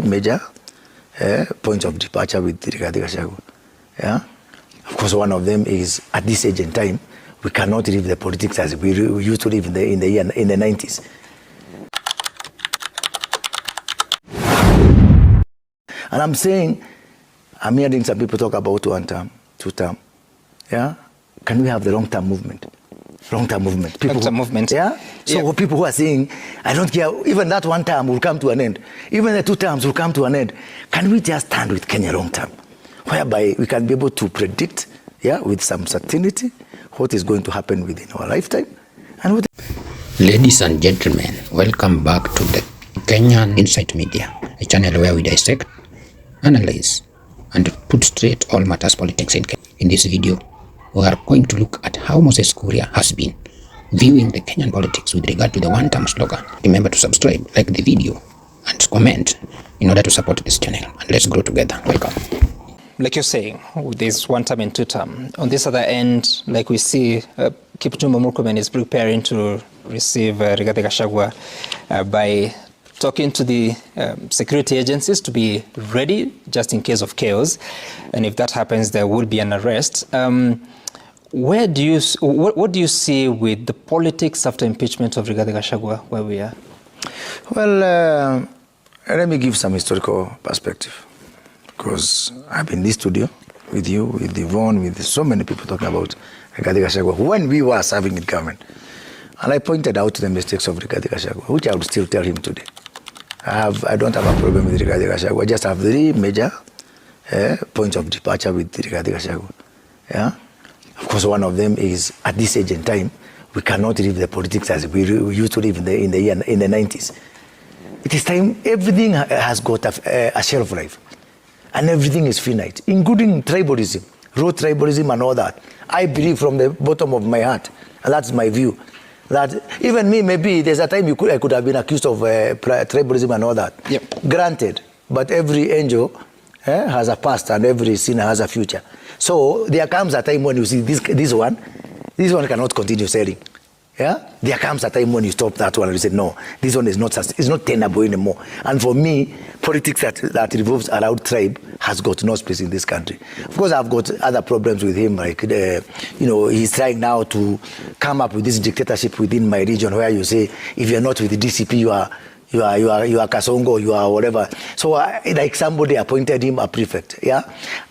major points of departure with Rigathi Gachagua. Yeah? Of course, one of them is at this age and time, we cannot live the politics as we used to live in the 90s. And I'm hearing some people talk about 1 term, 2 term. Yeah? Can we have the long-term movement? Long-term movement. Long-term movement. Yeah? So people who are saying, I don't care, even that 1 term will come to an end. Even the 2 terms will come to an end. Can we just stand with Kenya long-term? Whereby we can be able to predict, with some certainty, what is going to happen within our lifetime. And Ladies and gentlemen, welcome back to the Kenyan Insight Media, a channel where we dissect, analyze, and put straight all matters politics in Kenya. In this video, we are going to look at how Moses Kuria has been viewing the Kenyan politics with regard to the 1-term slogan. Remember to subscribe, like the video, and comment in order to support this channel. And let's grow together. Welcome. Like you're saying, there's 1 term and 2 term. On this other end, like we see, Kipchumba Murkomen is preparing to receive Rigathi Gachagua by talking to the security agencies to be ready just in case of chaos. And if that happens, there will be an arrest. What do you see with the politics after impeachment of Rigathi Gachagua, where we are? Well, let me give some historical perspective. Because I've been in this studio with you, with Yvonne, with so many people talking about Rigathi Gachagua when we were serving in government. And I pointed out the mistakes of Rigathi Gachagua, which I would still tell him today. I don't have a problem with Rigathi Gachagua. I just have 3 major points of departure with Rigathi Gachagua. Yeah? Of course, one of them is at this age and time, we cannot live the politics as we used to live in the 90s. It is time everything has got a shelf life. And everything is finite, including tribalism, road tribalism and all that. I believe from the bottom of my heart, and that's my view, that even me, maybe there's a time I could have been accused of tribalism and all that. Yep. Granted, but every angel has a past and every sinner has a future. So there comes a time when you see this one cannot continue selling. Yeah? There comes a time when you stop that one and you say, no, this one is not tenable anymore. And for me, politics that revolves around tribe has got no space in this country. Of course, I've got other problems with him, like, he's trying now to come up with this dictatorship within my region where you say, if you're not with the DCP, you are Kasongo, you are whatever. So like somebody appointed him a prefect, yeah?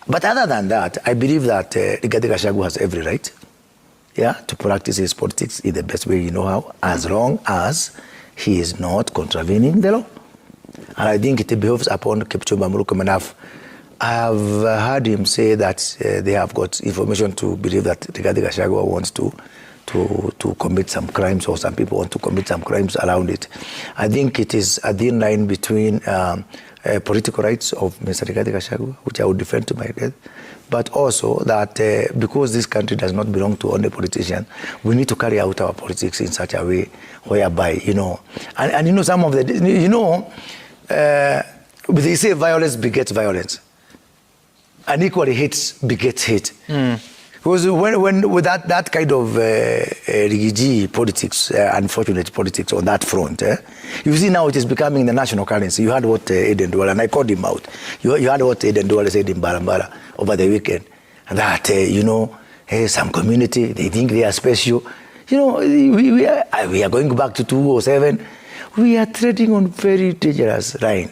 But other than that, I believe that Rigathi Gachagua has every right, to practice his politics in the best way you know how, as long as he is not contravening the law. And I think it behoves upon Kipchumba Murkomen. I have heard him say that they have got information to believe that Rigathi Gachagua wants to commit some crimes, or some people want to commit some crimes around it. I think it is a thin line between political rights of Mr. Rigathi Gachagua, which I would defend to my death, but also that because this country does not belong to only politicians, we need to carry out our politics in such a way whereby, and some of the, they say violence begets violence, and equally hate begets hate. Because when with that kind of rigiji politics, unfortunate politics on that front, you see now it is becoming the national currency. You heard what Eden Duale, and I called him out. You heard what Eden Duale said in Barambara over the weekend, that some community, they think they are special. We are going back to 2007. We are treading on very dangerous line,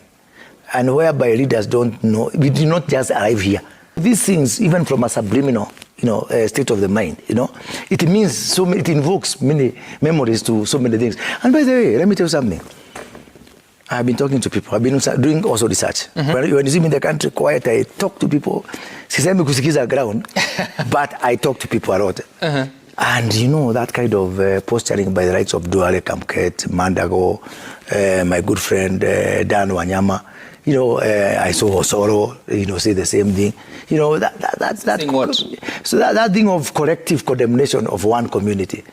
and whereby leaders don't know. We did not just arrive here. These things, even from a subliminal, state of the mind, it means it invokes many memories to so many things. And by the way, let me tell you something. I've been talking to people. I've been doing also research. When you see me in the country quiet, I talk to people. Sisemi kusikiza ground, but I talk to people a lot. And that kind of posturing by the rights of Duale, Kamket, Mandago, my good friend Dan Wanyama, I saw Osoro, say the same thing. That thing what? So that thing of collective condemnation of one community,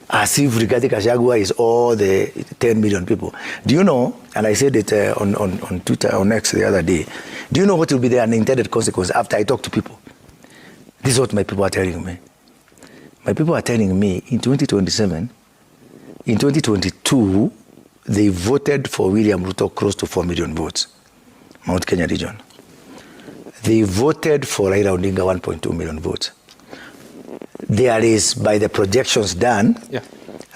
as if Rigathi Gachagua is all the 10 million people. Do you know, and I said it on Twitter, on X the other day, do you know what will be the unintended consequence after I talk to people? This is what my people are telling me. My people are telling me in 2027, in 2022, they voted for William Ruto close to 4 million votes. Mount Kenya region. They voted for Raila Odinga 1.2 million votes. There is, by the projections done,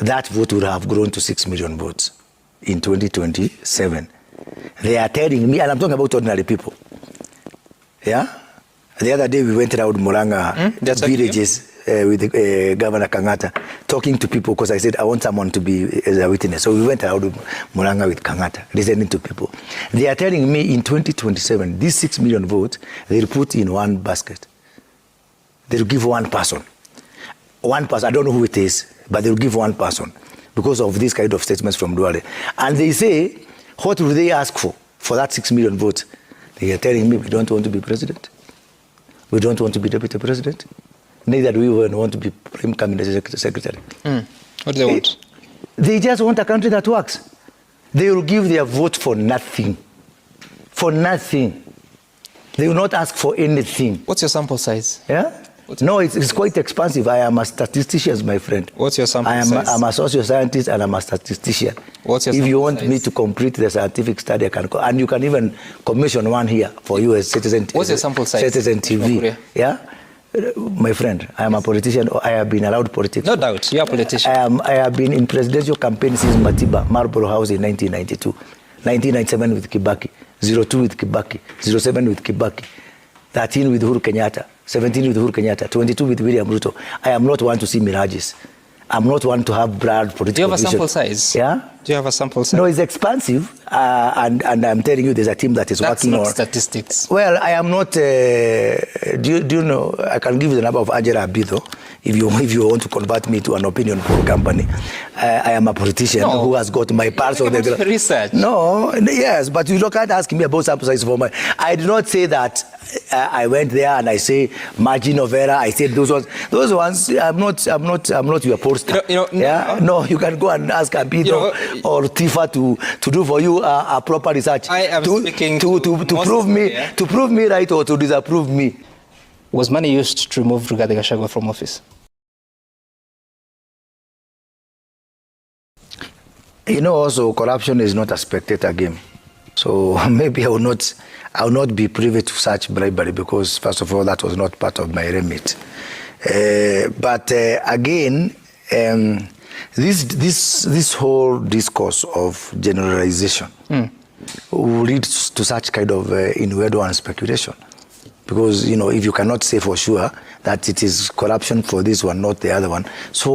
that vote would have grown to 6 million votes in 2027. They are telling me, and I'm talking about ordinary people. Yeah? The other day we went around Muranga villages with Governor Kangata, talking to people, because I said I want someone to be as a witness. So we went around Muranga with Kangata, listening to people. They are telling me in 2027, these 6 million votes, they'll put in one basket. They'll give one person. One person, I don't know who it is, but they'll give one person because of these kind of statements from Duale. And they say, what will they ask for that 6 million votes? They are telling me we don't want to be president. We don't want to be deputy president. Neither do we want to be prime cabinet secretary. What do they want? They just want a country that works. They will give their vote for nothing. For nothing. They will not ask for anything. What's your sample size? Yeah? No, it's quite expansive. I am a statistician, my friend. What's your sample size? I'm a socio-scientist and I'm a statistician. What's your If you sample want size? me to complete the scientific study, I can and you can even commission one here for you as Citizen. What's your sample size? Citizen TV. Yeah? My friend, I am a politician. I have been allowed politics. No doubt, you're a politician. I have been in presidential campaign since Matiba, Marlborough House in 1992, 1997 with Kibaki, 02 with Kibaki, 07 with Kibaki, 13 with Uhuru Kenyatta, 17 with Uhuru Kenyatta, 22 with William Ruto. I am not one to see mirages. I'm not one to have broad political vision. Do you have a sample size? Yeah? Do you have a sample size? No, it's expansive, and I'm telling you, there's a team that is That's working not on statistics. Well, I am not. Do you know? I can give you the number of Ajara Abido if you want to convert me to an opinion poll company. I am a politician who has got my parts of the research. No, yes, but you can't ask me about sample size for my. I did not say that. I went there and I say margin of error. I said those ones. Those ones. I'm not your pollster. No, you can go and ask Abido or Tifa to do for you a proper research. I am speaking to prove me to prove me right or to disapprove me. Was money used to remove Rigathi Gachagua from office? You know, also corruption is not a spectator game. So maybe I will not be privy to such bribery because first of all that was not part of my remit. But again, this whole discourse of generalization will lead to such kind of innuendo and speculation. Because, you know, if you cannot say for sure that it is corruption for this one, not the other one, so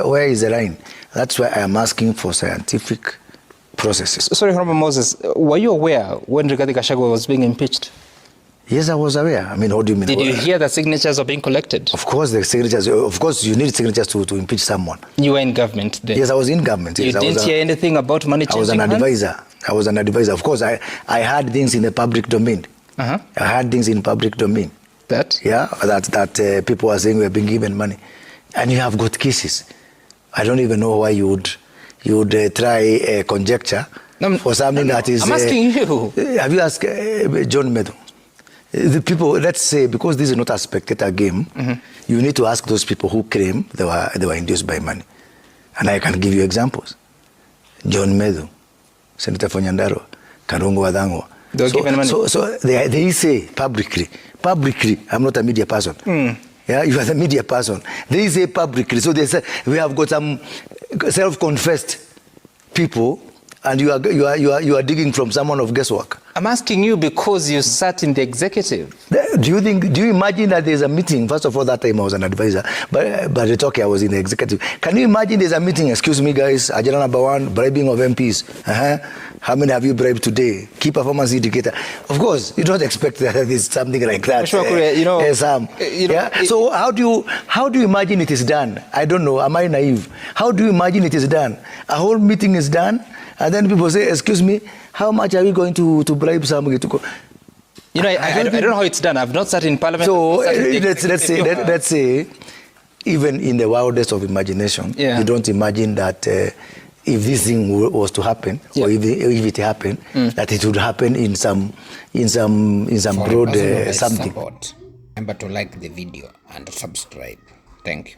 where is the line? That's why I am asking for scientific processes. Sorry, Honorable Moses, were you aware when Rigathi Gachagua was being impeached? Yes, I was aware. I mean, what do you mean? Did you hear that signatures are being collected? Of course, the signatures. Of course, you need signatures to impeach someone. You were in government then? Yes, I was in government. Yes, you didn't hear anything about money changing hands? I was an advisor. Of course, I had things in the public domain. I had things in public domain. That? Yeah, that people are saying we're being given money. And you have got cases. I don't even know why you would try conjecture for something that is... I'm asking you. Have you asked John Meadow? The people, let's say, because this is not a spectator game, you need to ask those people who claim they were induced by money. And I can give you examples. John Meadow, Senator Fonyandaro, Karungu Wadhango. They were given money? So they say publicly, I'm not a media person. Yeah, you are the media person. They say publicly. So they say, we have got some self-confessed people and you are digging from someone of guesswork. I'm asking you because you sat in the executive. Do you imagine that there's a meeting? First of all, that time I was an advisor, but it's okay, I was in the executive. Can you imagine there's a meeting? Excuse me, guys. Agenda number 1, bribing of MPs. How many have you bribed today? Key performance indicator. Of course, you don't expect that there's something like that. Sure, So how do you imagine it is done? I don't know. Am I naive? How do you imagine it is done? A whole meeting is done, and then people say, "Excuse me, how much are we going to bribe somebody to go?" You know, I don't know how it's done. I've not sat in parliament. So let's say, even in the wildest of imagination, you don't imagine that if this thing was to happen, or if it happened, that it would happen in some broad something. Support. Remember to like the video and subscribe. Thank you.